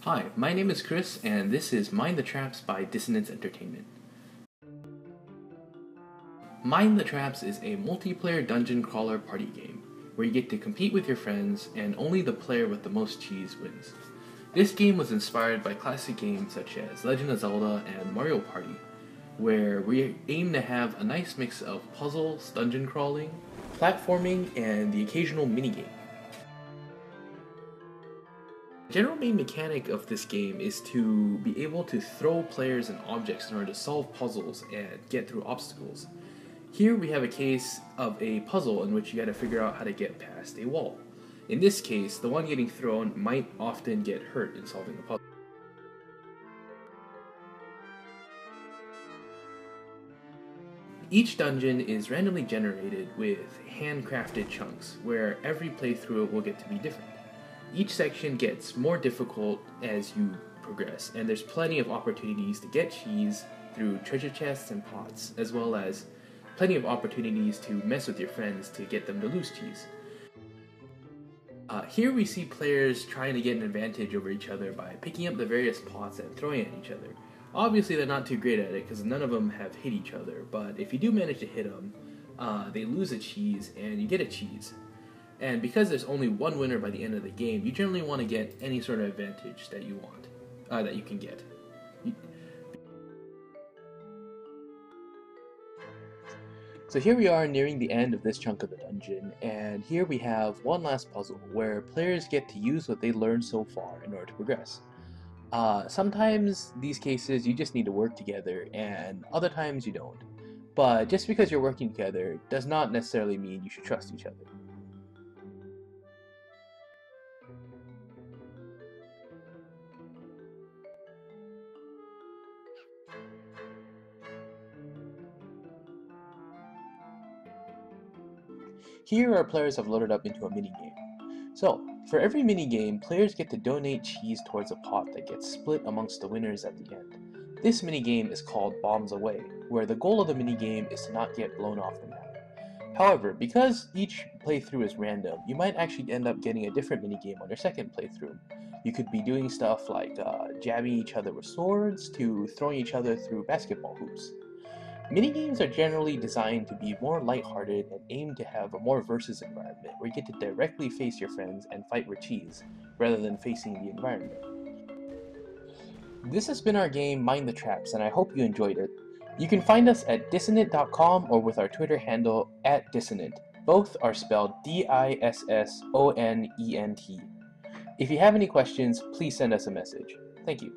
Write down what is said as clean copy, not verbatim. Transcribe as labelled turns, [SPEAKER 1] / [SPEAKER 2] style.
[SPEAKER 1] Hi, my name is Chris, and this is Mind the Traps by Dissonance Entertainment. Mind the Traps is a multiplayer dungeon crawler party game, where you get to compete with your friends, and only the player with the most cheese wins. This game was inspired by classic games such as Legend of Zelda and Mario Party, where we aim to have a nice mix of puzzles, dungeon crawling, platforming, and the occasional minigame. The general main mechanic of this game is to be able to throw players and objects in order to solve puzzles and get through obstacles. Here we have a case of a puzzle in which you gotta figure out how to get past a wall. In this case, the one getting thrown might often get hurt in solving the puzzle. Each dungeon is randomly generated with handcrafted chunks, where every playthrough will get to be different. Each section gets more difficult as you progress, and there's plenty of opportunities to get cheese through treasure chests and pots, as well as plenty of opportunities to mess with your friends to get them to lose cheese. Here we see players trying to get an advantage over each other by picking up the various pots and throwing at each other. Obviously they're not too great at it because none of them have hit each other, but if you do manage to hit them, they lose a cheese and you get a cheese. And because there's only one winner by the end of the game, you generally want to get any sort of advantage that you want, that you can get. So here we are nearing the end of this chunk of the dungeon, and here we have one last puzzle where players get to use what they learned so far in order to progress. Sometimes these cases you just need to work together, and other times you don't. But just because you're working together does not necessarily mean you should trust each other. Here our players have loaded up into a minigame. So, for every minigame, players get to donate cheese towards a pot that gets split amongst the winners at the end. This minigame is called Bombs Away, where the goal of the minigame is to not get blown off the map. However, because each playthrough is random, you might actually end up getting a different minigame on your second playthrough. You could be doing stuff like jabbing each other with swords to throwing each other through basketball hoops. Minigames are generally designed to be more lighthearted and aim to have a more versus environment where you get to directly face your friends and fight with cheese, rather than facing the environment. This has been our game Mind the Traps, and I hope you enjoyed it. You can find us at dissonant.com or with our Twitter handle @dissonant. Both are spelled DISSONENT. If you have any questions, please send us a message. Thank you.